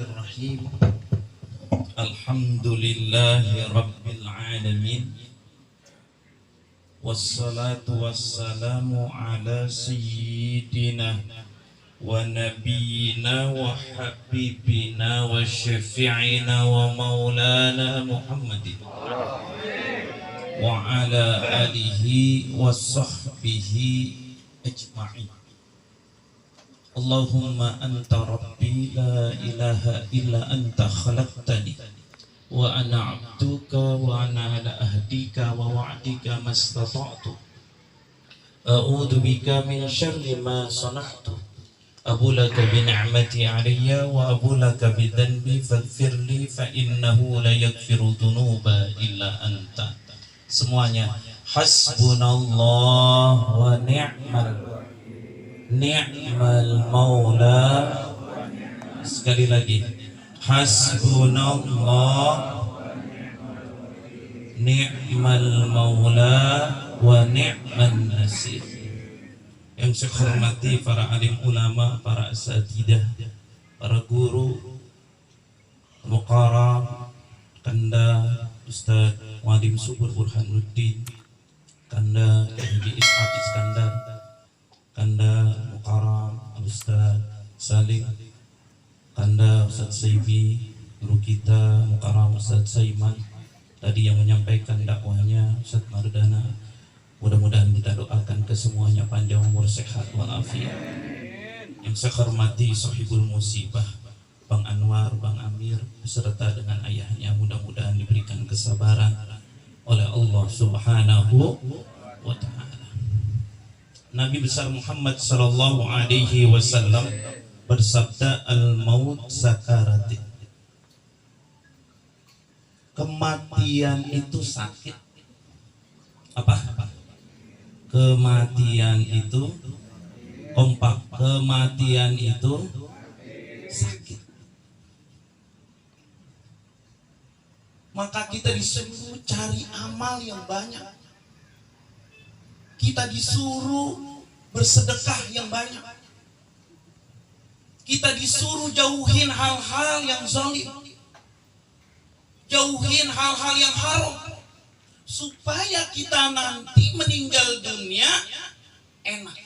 Bismillahirrahmanirrahim. Alhamdulillahi Rabbil Alamin. Wassalatu wassalamu ala sayyidina wa nabiyyina wa habibina wa syafi'ina wa maulana Muhammadin wa ala alihi wa sahbihi ajma'in. Allahumma anta rabbi la ilaha illa anta khalaqtani wa ana abduka wa ana ala ahdika wa wa'dika mastata'tu a'udhu bika min syarri ma sana'tu abu laka bi ni'mati alayya wa abu laka bi dhanbi faghfirli fa innahu la yaghfiru dhunuba illa anta. Semuanya hasbunallah wa ni'mal maula. Sekali lagi hasbunallah ni'mal maula wa ni'man nasir. Yang saya hormati para alim ulama, para asatidah, para guru Muqarram Kanda Ustaz Wadim Subur Burhanuddin Kanda Haji Ishaq Iskandar Kanda Muqarram Ustaz Salim Kanda Ustaz Saifi, guru kita Muqarram Ustaz Saiman tadi yang menyampaikan dakwahnya Ustaz Mardana. Mudah-mudahan kita doakan kesemuanya panjang umur, sehat walafiat. Yang saya hormati sahibul musibah Bang Anwar, Bang Amir beserta dengan ayahnya, mudah-mudahan diberikan kesabaran oleh Allah Subhanahu wa ta'ala. Nabi besar Muhammad sallallahu alaihi wasallam bersabda, al-maut sakaratin. Kematian itu sakit. Apa? Kematian itu kompak. Kematian itu sakit. Maka kita disuruh cari amal yang banyak. Kita disuruh bersedekah yang banyak. Kita disuruh jauhin hal-hal yang zalim. Jauhin hal-hal yang haram. Supaya kita nanti meninggal dunia enak.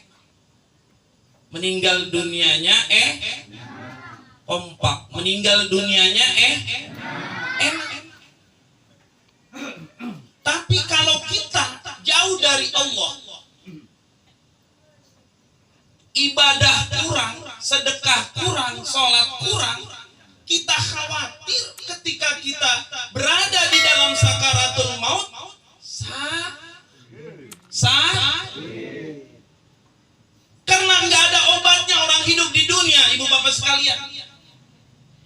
Meninggal dunianya kompak. Meninggal dunianya enak. Tapi kalau kita jauh dari Allah, ibadah kurang, sedekah kurang, sholat kurang, kita khawatir ketika kita berada di dalam sakaratul maut karena nggak ada obatnya. Orang hidup di dunia, ibu bapak sekalian,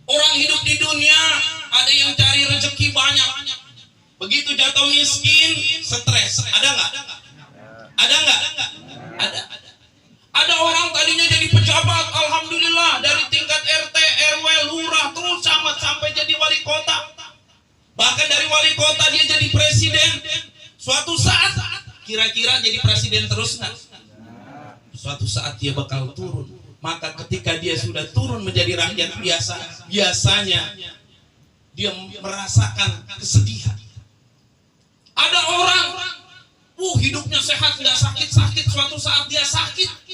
orang hidup di dunia ada yang cari rezeki banyak, begitu jatuh miskin stres. Ada nggak? Ada. Ada orang tadinya jadi pejabat, alhamdulillah, dari tingkat RT, RW, lurah, terus sampai jadi wali kota. Bahkan dari wali kota dia jadi presiden. Suatu saat kira-kira jadi presiden terus nggak? Suatu saat dia bakal turun. Maka ketika dia sudah turun menjadi rakyat biasa, biasanya dia merasakan kesedihan. Ada orang hidupnya sehat, nggak sakit-sakit, suatu saat dia sakit.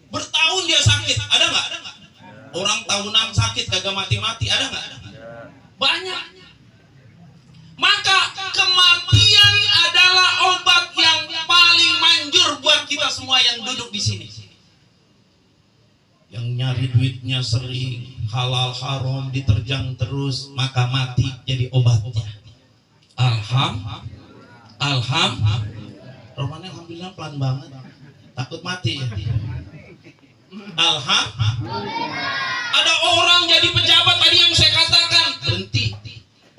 Bertahun dia sakit, ada nggak? Orang tahunan sakit kagak mati-mati, ada nggak? Banyak. Maka kematian adalah obat yang paling manjur buat kita semua yang duduk di sini. Yang nyari duitnya sering, halal haram diterjang terus, maka mati jadi obatnya. Romannya alhamdulillah pelan banget, takut mati ya. Ada orang jadi pejabat tadi yang saya katakan, berhenti,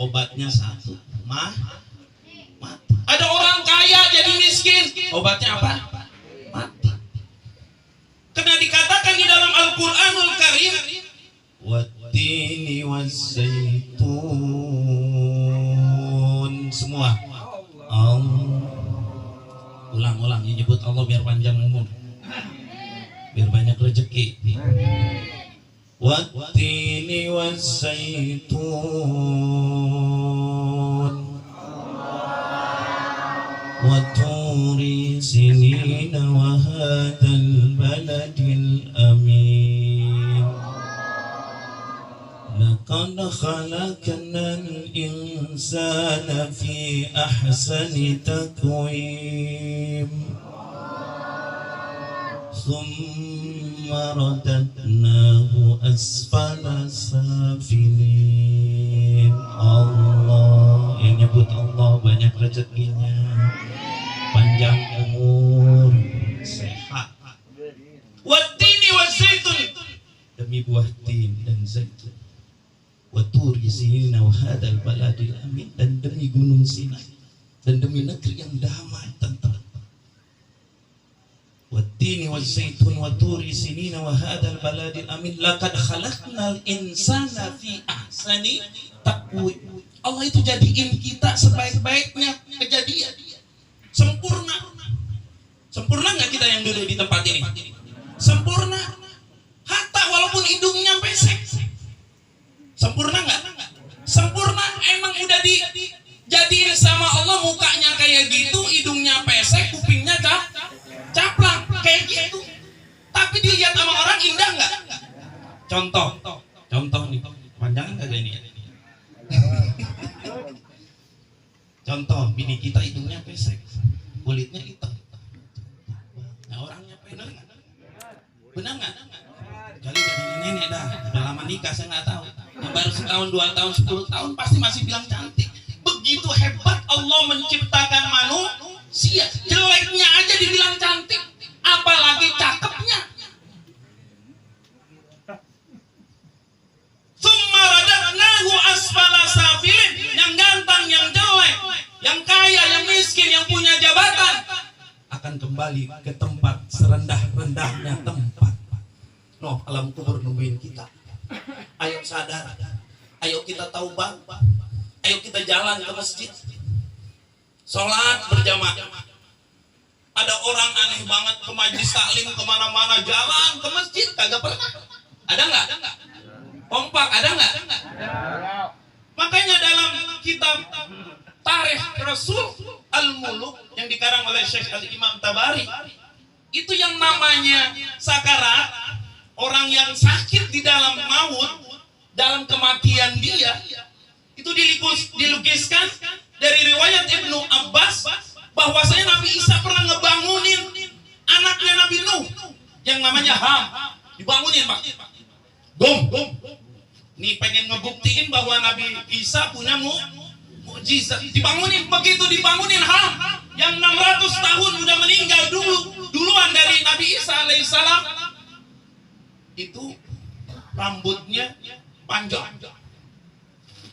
obatnya satu, mati. Ada orang kaya jadi miskin, obatnya apa? Mati. Karena dikatakan di dalam Al-Quranul Karim, wattini waszaitun. Semua ulang ya, nyebut Allah biar panjang umur, biar banyak rezeki. والتين والزيتون وطور سنين وهذا البلد الأمين لقد خلقنا الإنسان في أحسن تقويم ثم رددناه أسفل سافلين. Allah, yang nyebut Allah banyak rezekinya, panjang umur, sehat. Wattini wazaitun, demi buah tin dan zaitun. Waturi sinina wa hadzal baladil amin, dan demi gunung Sinai dan demi negeri yang damai tentram. Wattini wazaitun waturi sinina wa hadzal baladil amin laqad khalaqnal insana fi ahsani taqwim. Allah itu jadiin kita sebaik-baiknya kejadian, sempurna. Sempurna nggak kita yang duduk di tempat ini? Sempurna. Hatta walaupun hidungnya pesek, sempurna nggak? Sempurna. Emang udah dijadiin sama Allah mukanya kayak gitu, hidungnya pesek, kupingnya caplang kayak gitu. Tapi dilihat sama orang indah nggak? Contoh nih, panjangan kagak ini? Contoh, bini kita hidungnya pesek, kulitnya hitam. Nah orangnya bener nggak? Bener nggak? Kali dari nenek dah, udah lama nikah saya nggak tahu. Yang baru setahun, 2 tahun, 10 tahun pasti masih bilang cantik. Begitu hebat Allah menciptakan manusia, jeleknya aja dibilang cantik, apalagi cakepnya. Tsumma radadnahu asfala safilin, yang ganteng, yang jelek, yang kaya, yang miskin, yang punya jabatan akan kembali ke tempat serendah-rendahnya tempat. No, alam kubur nungguin kita. Ayo sadar, ayo kita taubat, ayo kita jalan ke masjid, sholat berjamaah. Ada orang aneh banget ke majlis taklim kemana-mana, jalan ke masjid kagak pernah. Ada nggak? Kompak ada nggak? Makanya dalam kitab Tarikh Rasul Al-Muluk yang dikarang oleh Syekh Al-Imam Tabari, itu yang namanya sakarat, orang yang sakit di dalam maut, dalam kematian dia, itu dilukiskan dari riwayat Ibnu Abbas bahwasanya Nabi Isa pernah ngebangunin anaknya Nabi Nuh yang namanya Ham, dibangunin Pak. Gom. Nih pengen ngebuktiin bahwa Nabi Isa punya mukjizat. Dibangunin, begitu dibangunin Ham yang 600 tahun udah meninggal duluan dari Nabi Isa alaihissalam, itu rambutnya panjang,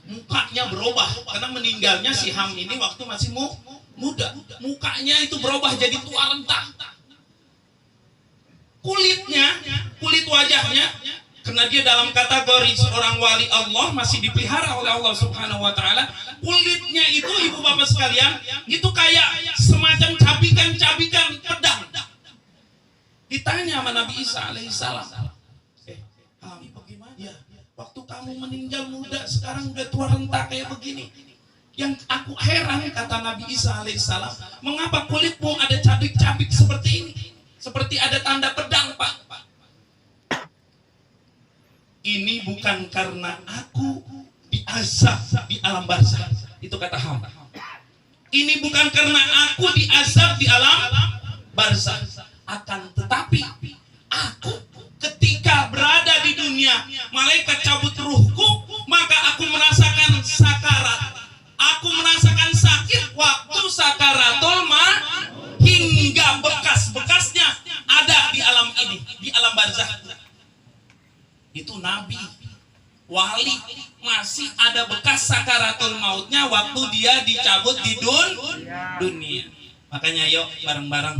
mukanya berubah karena meninggalnya si Ham ini waktu masih muda. Mukanya itu berubah jadi tua renta. Kulit wajahnya, karena dia dalam kategori seorang wali Allah, masih dipelihara oleh Allah Subhanahu wa taala. Kulitnya itu, ibu bapak sekalian, itu kayak semacam cabikan pedang. Ditanya sama Nabi Isa alaihissalam, Ham, bagaimana? Ya, waktu kamu meninggal muda, sekarang udah tua renta kayak begini. Yang aku heran, kata Nabi Isa alaihissalam, mengapa kulitmu ada cabik-cabik seperti ini? Seperti ada tanda pedang, Pak. Ini bukan karena aku diazab di alam barzakh, itu kata Ham. Ini bukan karena aku diazab di alam barzakh, akan tetapi aku ketika berada di dunia, malaikat cabut ruhku, maka aku merasakan sakarat. Aku merasakan sakit waktu sakaratul maut, hingga bekas-bekasnya ada di alam ini, di alam barzakh. Itu nabi, wali, masih ada bekas sakaratul mautnya waktu dia dicabut di dunia. Makanya yuk bareng-bareng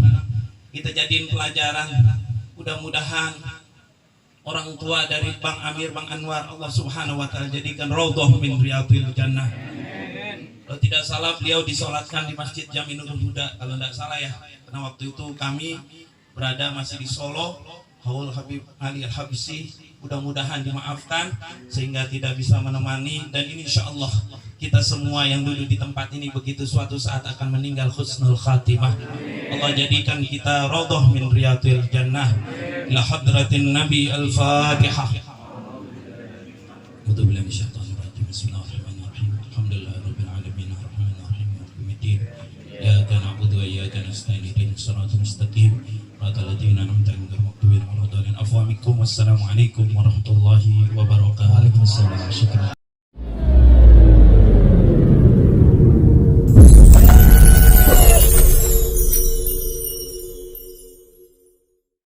kita jadiin pelajaran. Mudah-mudahan orang tua dari Bang Amir, Bang Anwar, Allah Subhanahu wa taala jadikan raudhah min riyadhil jannah. Kalau tidak salah beliau disolatkan di Masjid Jaminul Huda, kalau tidak salah ya. Karena waktu itu kami berada masih di Solo, Haul Habib Ali Al-Habsi, mudah-mudahan dimaafkan sehingga tidak bisa menemani, dan ini insyaallah kita semua yang duduk di tempat ini begitu suatu saat akan meninggal husnul khatimah. Allah jadikan kita raudhah min riyadil jannah. Ila hadratin Nabi Al-Fatihah. A'udzubillahi minasyaitonir rajim. Bismillahirrahmanirrahim. Alhamdulillahirabbil alamin arrahmanir rahim maliki yaumiddin. Iyyaka na'budu wa iyyaka nasta'in ihdinas siratal mustaqim. Shiratal ladzina an'amta 'alaihim ghairil maghdubi 'alaihim waladdallin. Afwa minkum. Wassalamualaikum warahmatullahi wabarakatuh. Waalaikumsalam. Syukran.